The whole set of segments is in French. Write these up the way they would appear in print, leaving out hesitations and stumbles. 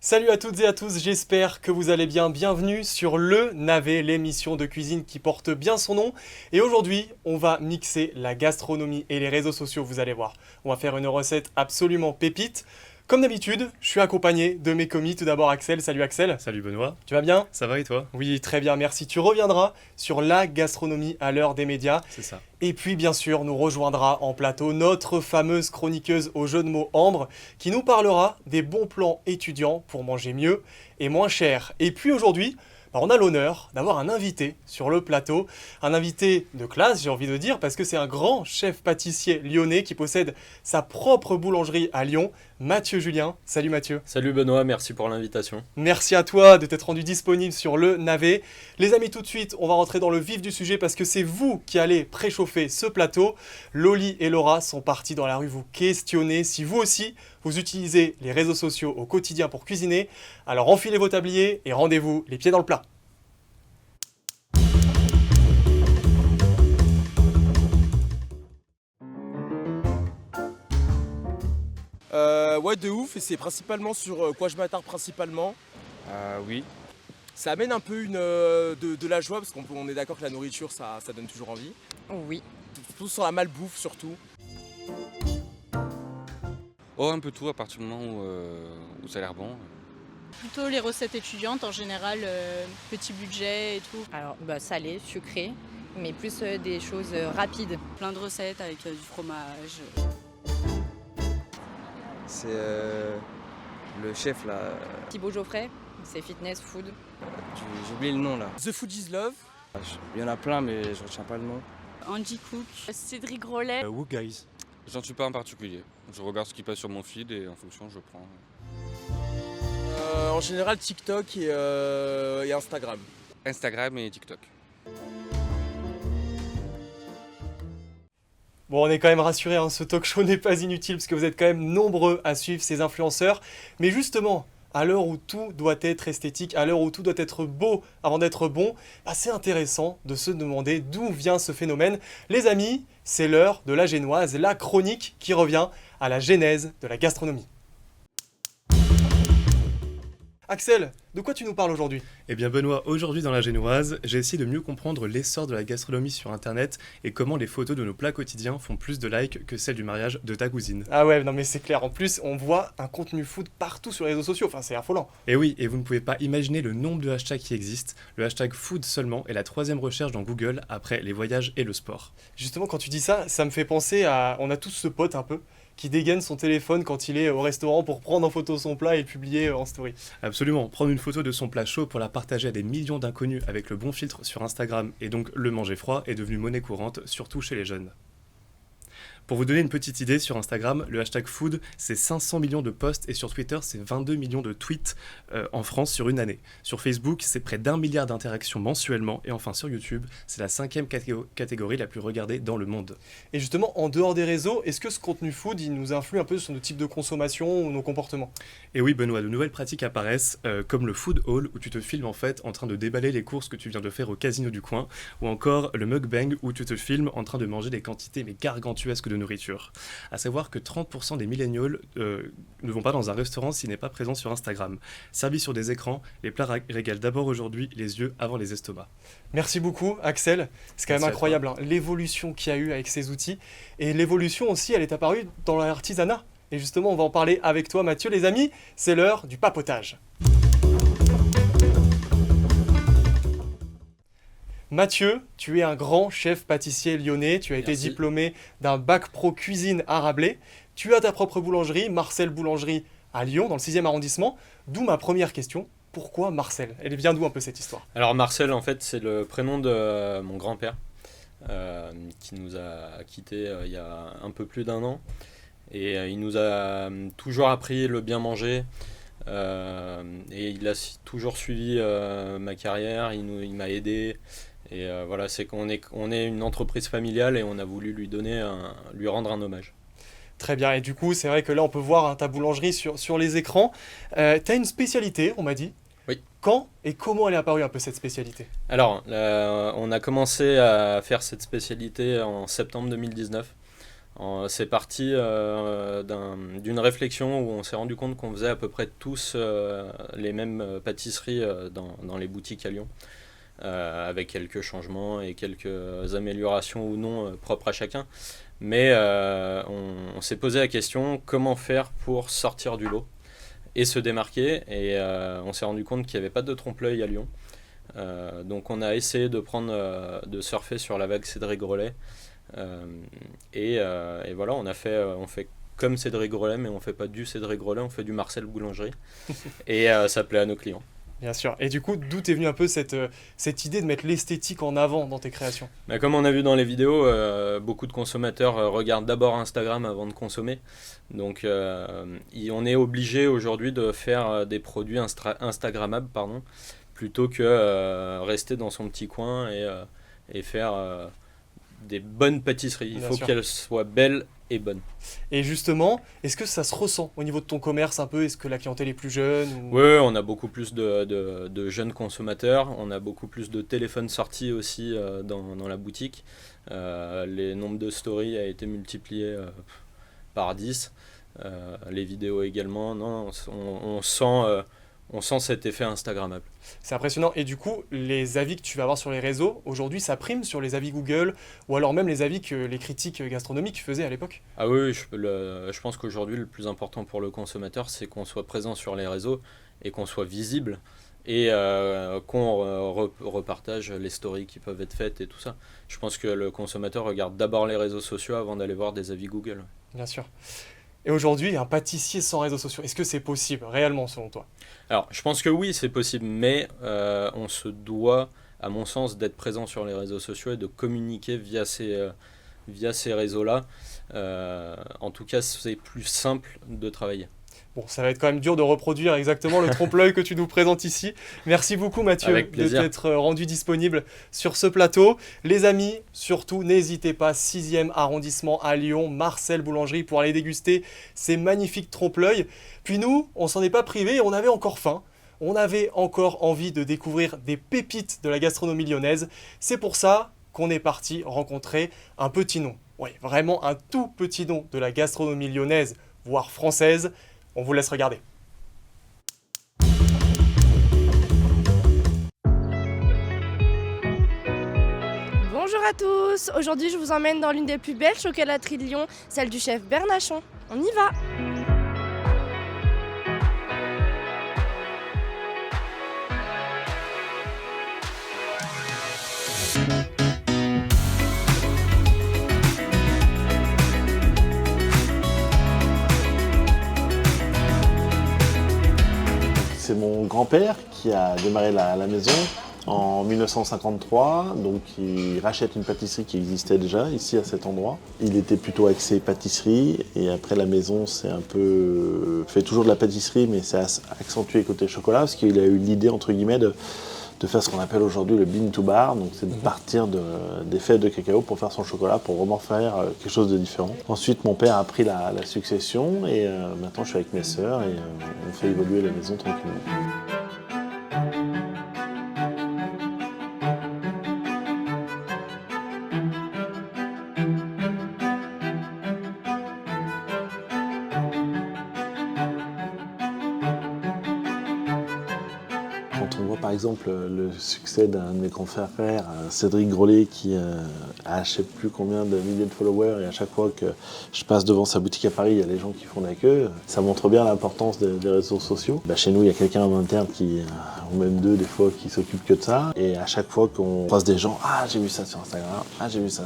Salut à toutes et à tous, j'espère que vous allez bien. Bienvenue sur Le Navet, l'émission de cuisine qui porte bien son nom. Et aujourd'hui, on va mixer la gastronomie et les réseaux sociaux, vous allez voir. On va faire une recette absolument pépite. Comme d'habitude, je suis accompagné de mes commis. Tout d'abord Axel, salut Axel. Salut Benoît, Tu vas bien? ça va et toi? Oui, très bien, merci. Tu reviendras sur la gastronomie à l'heure des médias. C'est ça. Et puis bien sûr, nous rejoindra en plateau notre fameuse chroniqueuse au jeu de mots Ambre, qui nous parlera des bons plans étudiants pour manger mieux et moins cher. Et puis aujourd'hui, on a l'honneur d'avoir un invité sur le plateau, un invité de classe, j'ai envie de dire, parce que c'est un grand chef pâtissier lyonnais qui possède sa propre boulangerie à Lyon, Mathieu Julien. Salut Mathieu. Salut Benoît, merci pour l'invitation. Merci à toi de t'être rendu disponible sur Le Navet. Les amis, tout de suite, on va rentrer dans le vif du sujet parce que c'est vous qui allez préchauffer ce plateau. Loli et Laura sont partis dans la rue vous questionner. Si vous aussi, vous utilisez les réseaux sociaux au quotidien pour cuisiner, alors enfilez vos tabliers et rendez-vous les pieds dans le plat. Ouais, de ouf, et c'est principalement sur quoi je m'attarde principalement. Oui. Ça amène un peu de la joie parce qu'on est d'accord que la nourriture ça donne toujours envie. Oui. Tout sur la malbouffe surtout. Oh, un peu tout à partir du moment où ça a l'air bon. Plutôt les recettes étudiantes en général, petit budget et tout. Alors, salé, sucré, mais plus des choses rapides. Plein de recettes avec du fromage. C'est le chef là, Thibaut Geoffrey, c'est fitness food. j'ai oublié le nom là. The Food is Love. Il y en a plein mais je retiens pas le nom. Angie Cook, Cédric Rollet. Woo Guys. J'en suis pas en particulier. Je regarde ce qui passe sur mon feed et en fonction je prends. En général TikTok et Instagram. Instagram et TikTok. Bon, on est quand même rassurés, hein, ce talk show n'est pas inutile parce que vous êtes quand même nombreux à suivre ces influenceurs. Mais justement, à l'heure où tout doit être esthétique, à l'heure où tout doit être beau avant d'être bon, c'est intéressant de se demander d'où vient ce phénomène. Les amis, c'est l'heure de la génoise, la chronique qui revient à la genèse de la gastronomie. Axel, de quoi tu nous parles aujourd'hui ? Eh bien Benoît, aujourd'hui dans la Génoise, j'ai essayé de mieux comprendre l'essor de la gastronomie sur internet et comment les photos de nos plats quotidiens font plus de likes que celles du mariage de ta cousine. Ah ouais, non mais c'est clair, en plus on voit un contenu food partout sur les réseaux sociaux, enfin c'est affolant. Et oui, et vous ne pouvez pas imaginer le nombre de hashtags qui existent. Le hashtag food seulement est la 3e recherche dans Google après les voyages et le sport. Justement quand tu dis ça, ça me fait penser à... On a tous ce pote un peu qui dégaine son téléphone quand il est au restaurant pour prendre en photo son plat et le publier en story. Absolument, prendre une photo de son plat chaud pour la partager à des millions d'inconnus avec le bon filtre sur Instagram et donc le manger froid est devenu monnaie courante, surtout chez les jeunes. Pour vous donner une petite idée, sur Instagram, le hashtag food, c'est 500 millions de posts et sur Twitter, c'est 22 millions de tweets en France sur une année. Sur Facebook, c'est près d'1 milliard d'interactions mensuellement. Et enfin sur YouTube, c'est la 5e catégorie la plus regardée dans le monde. Et justement, en dehors des réseaux, est-ce que ce contenu food, il nous influe un peu sur nos types de consommation ou nos comportements ? Et oui Benoît, de nouvelles pratiques apparaissent, comme le food haul, où tu te filmes en fait en train de déballer les courses que tu viens de faire au casino du coin, ou encore le mukbang, où tu te filmes en train de manger des quantités mais gargantuesques de nourriture. À savoir que 30% des millénials ne vont pas dans un restaurant s'il n'est pas présent sur Instagram. Servis sur des écrans, les plats régalent d'abord aujourd'hui les yeux avant les estomacs. Merci beaucoup Axel, c'est quand même Merci à incroyable hein, l'évolution qu'il y a eu avec ces outils. Et l'évolution aussi, elle est apparue dans l'artisanat. Et justement, on va en parler avec toi Mathieu. Les amis, c'est l'heure du papotage. Mathieu, tu es un grand chef pâtissier lyonnais, tu as été Merci. diplômé d'un bac pro cuisine à Rabelais, tu as ta propre boulangerie, Marcel Boulangerie à Lyon, dans le 6e arrondissement, d'où ma première question, pourquoi Marcel ? Elle vient d'où un peu cette histoire ? Alors Marcel, en fait, c'est le prénom de mon grand-père qui nous a quittés il y a un peu plus d'1 an. Et il nous a toujours appris le bien manger. Et il a toujours suivi ma carrière, il m'a aidé. Et voilà, c'est qu'on est une entreprise familiale et on a voulu lui rendre un hommage. Très bien, et du coup, c'est vrai que là, on peut voir hein, ta boulangerie sur les écrans. Tu as une spécialité, on m'a dit. Oui. Quand et comment elle est apparue un peu cette spécialité ? Alors, on a commencé à faire cette spécialité en septembre 2019. C'est parti d'une réflexion où on s'est rendu compte qu'on faisait à peu près tous les mêmes pâtisseries dans les boutiques à Lyon, avec quelques changements et quelques améliorations ou non propres à chacun. Mais on s'est posé la question comment faire pour sortir du lot et se démarquer. Et on s'est rendu compte qu'il n'y avait pas de trompe-l'œil à Lyon. Donc on a essayé de surfer sur la vague Cédric Grolet. Et voilà, on fait comme Cédric Grolet, mais on fait pas du Cédric Grolet, on fait du Marcel Boulangerie. Et ça plaît à nos clients. Bien sûr. Et du coup, d'où est venue un peu cette idée de mettre l'esthétique en avant dans tes créations? Bah, comme on a vu dans les vidéos, beaucoup de consommateurs regardent d'abord Instagram avant de consommer. Donc on est obligé aujourd'hui de faire des produits Instagrammables, plutôt que rester dans son petit coin et faire des bonnes pâtisseries. Il faut qu'elles soient belles et bonnes. Et justement, est-ce que ça se ressent au niveau de ton commerce un peu? Est-ce que la clientèle est plus jeune ou... Oui, on a beaucoup plus de jeunes consommateurs. On a beaucoup plus de téléphones sortis aussi dans la boutique. Les nombres de stories a été multiplié par 10. Les vidéos également. Non, on sent cet effet Instagrammable. C'est impressionnant. Et du coup, les avis que tu vas avoir sur les réseaux, aujourd'hui, ça prime sur les avis Google ou alors même les avis que les critiques gastronomiques faisaient à l'époque? Ah oui, je pense qu'aujourd'hui, le plus important pour le consommateur, c'est qu'on soit présent sur les réseaux et qu'on soit visible et qu'on repartage les stories qui peuvent être faites et tout ça. Je pense que le consommateur regarde d'abord les réseaux sociaux avant d'aller voir des avis Google. Bien sûr. Et aujourd'hui, un pâtissier sans réseaux sociaux, est-ce que c'est possible réellement selon toi? Alors, je pense que oui, c'est possible, mais on se doit, à mon sens, d'être présent sur les réseaux sociaux et de communiquer via ces réseaux-là. En tout cas, c'est plus simple de travailler. Bon, ça va être quand même dur de reproduire exactement le trompe-l'œil que tu nous présentes ici. Merci beaucoup Mathieu de t'être rendu disponible sur ce plateau. Les amis, surtout n'hésitez pas, 6e arrondissement à Lyon, Marcel Boulangerie pour aller déguster ces magnifiques trompe-l'œil. Puis nous, on s'en est pas privé, on avait encore faim. On avait encore envie de découvrir des pépites de la gastronomie lyonnaise. C'est pour ça qu'on est parti rencontrer un petit nom. Oui, vraiment un tout petit nom de la gastronomie lyonnaise, voire française. On vous laisse regarder. Bonjour à tous, aujourd'hui je vous emmène dans l'une des plus belles chocolateries de Lyon, celle du chef Bernachon. On y va! C'est mon grand-père qui a démarré la maison en 1953, donc il rachète une pâtisserie qui existait déjà ici à cet endroit. Il était plutôt axé pâtisserie et après la maison c'est un peu fait toujours de la pâtisserie mais c'est accentué côté chocolat parce qu'il a eu l'idée entre guillemets de faire ce qu'on appelle aujourd'hui le bean to bar, donc c'est de partir des fèves de cacao pour faire son chocolat, pour vraiment faire quelque chose de différent. Ensuite mon père a pris la succession et maintenant je suis avec mes sœurs et on fait évoluer la maison tranquillement. Quand on voit par exemple le succès d'un de mes confrères, Cédric Grolet, qui a je ne sais plus combien de milliers de followers et à chaque fois que je passe devant sa boutique à Paris, il y a les gens qui font la queue, ça montre bien l'importance des réseaux sociaux. Chez nous, il y a quelqu'un en interne ou même deux des fois, qui s'occupe que de ça. Et à chaque fois qu'on croise des gens, ah j'ai vu ça sur Instagram, ah j'ai vu ça,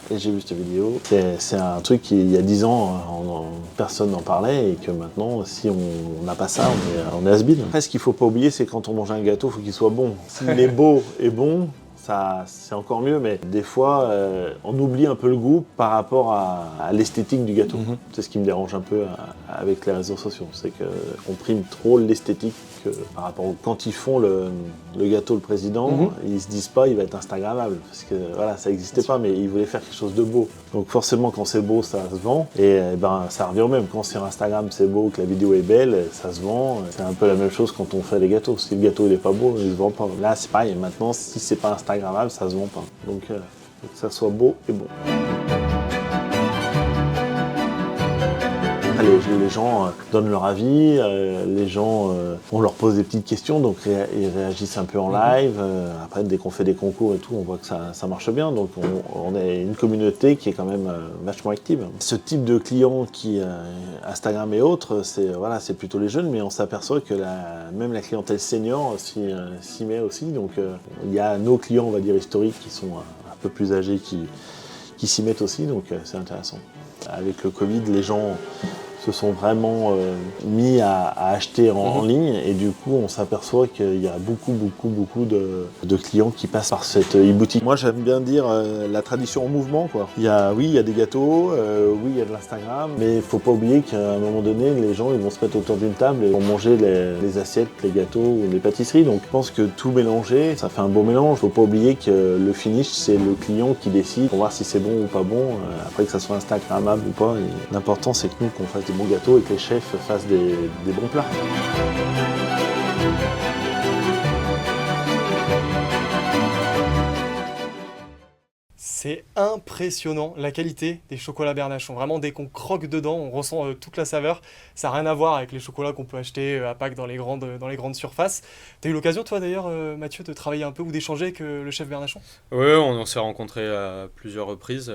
et j'ai vu cette vidéo. C'est un truc qui, il y a 10 ans, personne n'en parlait et que maintenant, si on n'a pas ça, on est has-been. Après, ce qu'il ne faut pas oublier, c'est quand on mange un gâteau, il faut qu'il soit bon. S'il est beau et bon, ça, c'est encore mieux, mais des fois, on oublie un peu le goût par rapport à l'esthétique du gâteau. C'est ce qui me dérange un peu avec les réseaux sociaux, c'est qu'on prime trop l'esthétique par rapport quand ils font le gâteau, le président, ils se disent pas il va être instagrammable, parce que voilà, ça n'existait pas, mais ils voulaient faire quelque chose de beau. Donc forcément, quand c'est beau, ça se vend, et ça revient au même. Quand sur Instagram, c'est beau, que la vidéo est belle, ça se vend. C'est un peu la même chose quand on fait les gâteaux. Si le gâteau n'est pas beau, il se vend pas. Là, c'est pareil. Maintenant, si c'est pas instagrammable, ça se vend pas. Donc, faut que ça soit beau et bon. les gens donnent leur avis, les gens, on leur pose des petites questions, donc ils réagissent un peu en live. Après, dès qu'on fait des concours et tout, on voit que ça marche bien. Donc on est une communauté qui est quand même vachement active. Ce type de clients qui, Instagram et autres, c'est plutôt les jeunes, mais on s'aperçoit que même la clientèle senior s'y met aussi. Donc il y a nos clients, on va dire, historiques qui sont un peu plus âgés qui s'y mettent aussi, donc c'est intéressant. Avec le Covid, les gens se sont vraiment mis à acheter en ligne et du coup on s'aperçoit qu'il y a beaucoup de clients qui passent par cette e-boutique. Moi j'aime bien dire la tradition en mouvement, quoi. Il y a des gâteaux, il y a de l'Instagram, mais il ne faut pas oublier qu'à un moment donné les gens ils vont se mettre autour d'une table et vont manger les assiettes, les gâteaux ou les pâtisseries. Donc je pense que tout mélanger, ça fait un beau mélange. Il ne faut pas oublier que le finish c'est le client qui décide pour voir si c'est bon ou pas bon, après que ça soit Instagrammable ou pas. Et l'important c'est que nous qu'on fasse des bons gâteaux et que les chefs fassent des bons plats. C'est impressionnant la qualité des chocolats Bernachon. Vraiment, dès qu'on croque dedans, on ressent toute la saveur. Ça n'a rien à voir avec les chocolats qu'on peut acheter à Pâques dans les grandes surfaces. Tu as eu l'occasion, toi d'ailleurs, Mathieu, de travailler un peu ou d'échanger avec le chef Bernachon ? Oui, on s'est rencontrés à plusieurs reprises.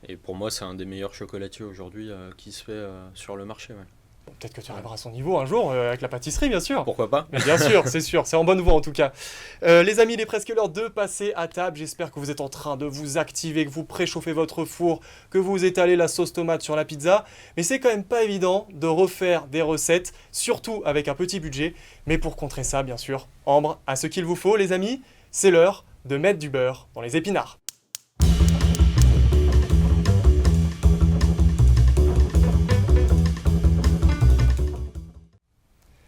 Et pour moi, c'est un des meilleurs chocolatiers aujourd'hui qui se fait sur le marché. Ouais. Bon, peut-être que tu arriveras à son niveau un jour, avec la pâtisserie, bien sûr. Pourquoi pas ? Mais bien sûr, c'est en bonne voie en tout cas. Les amis, il est presque l'heure de passer à table. J'espère que vous êtes en train de vous activer, que vous préchauffez votre four, que vous étalez la sauce tomate sur la pizza. Mais c'est quand même pas évident de refaire des recettes, surtout avec un petit budget. Mais pour contrer ça, bien sûr, Ambre a ce qu'il vous faut, les amis. C'est l'heure de mettre du beurre dans les épinards.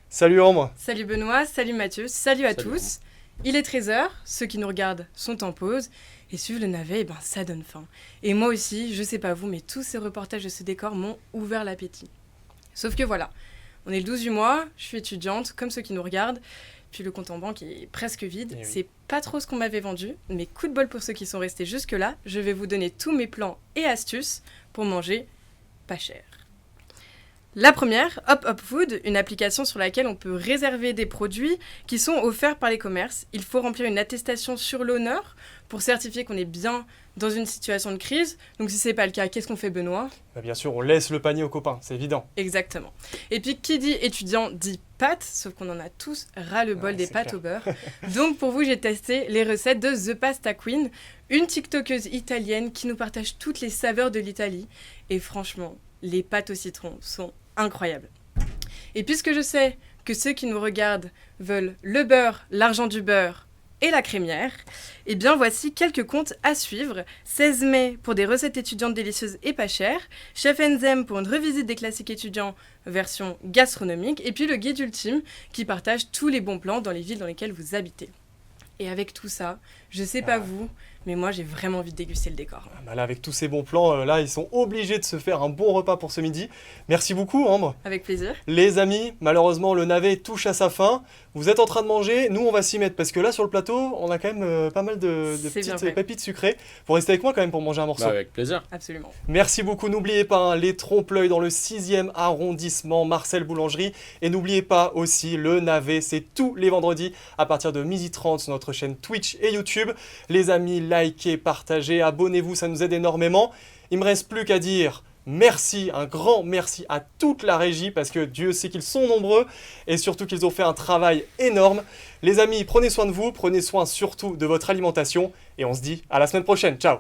Salut Ambre. Salut Benoît, salut Mathieu, salut à tous. Il est 13h, ceux qui nous regardent sont en pause. Et suivre le navet, ça donne faim. Et moi aussi, je sais pas vous, mais tous ces reportages de ce décor m'ont ouvert l'appétit. Sauf que voilà, on est le 12 du mois, je suis étudiante, comme ceux qui nous regardent. Puis le compte en banque est presque vide. Oui. C'est pas trop ce qu'on m'avait vendu. Mais coup de bol pour ceux qui sont restés jusque-là, je vais vous donner tous mes plans et astuces pour manger pas cher. La première, Hop Hop Food, une application sur laquelle on peut réserver des produits qui sont offerts par les commerces. Il faut remplir une attestation sur l'honneur pour certifier qu'on est bien dans une situation de crise. Donc si c'est pas le cas, qu'est-ce qu'on fait, Benoît ? Bien sûr, on laisse le panier aux copains, c'est évident. Exactement. Et puis qui dit étudiant dit pâtes, sauf qu'on en a tous ras-le-bol des pâtes au beurre. Donc pour vous, j'ai testé les recettes de The Pasta Queen, une tiktokeuse italienne qui nous partage toutes les saveurs de l'Italie. Et franchement, les pâtes au citron sont incroyable. Et puisque je sais que ceux qui nous regardent veulent le beurre, l'argent du beurre et la crémière, eh bien voici quelques comptes à suivre. 16 mai pour des recettes étudiantes délicieuses et pas chères, Chef Enzem pour une revisite des classiques étudiants version gastronomique, et puis le guide ultime qui partage tous les bons plans dans les villes dans lesquelles vous habitez. Et avec tout ça, je sais pas vous, mais moi j'ai vraiment envie de déguster le décor. Là, avec tous ces bons plans, là, ils sont obligés de se faire un bon repas pour ce midi. Merci beaucoup, Ambre. Avec plaisir. Les amis, malheureusement, le navet touche à sa fin. Vous êtes en train de manger, nous on va s'y mettre parce que là sur le plateau, on a quand même pas mal de petites pépites sucrées. Vous restez avec moi quand même pour manger un morceau. Avec plaisir. Absolument. Merci beaucoup. N'oubliez pas les trompe-l'œil dans le 6e arrondissement, Marcel Boulangerie. Et n'oubliez pas aussi le navet, c'est tous les vendredis à partir de 12h30 sur notre chaîne Twitch et YouTube. Les amis, likez, partagez, abonnez-vous, ça nous aide énormément. Il me reste plus qu'à dire merci, un grand merci à toute la régie parce que Dieu sait qu'ils sont nombreux et surtout qu'ils ont fait un travail énorme. Les amis, prenez soin de vous, prenez soin surtout de votre alimentation et on se dit à la semaine prochaine. Ciao!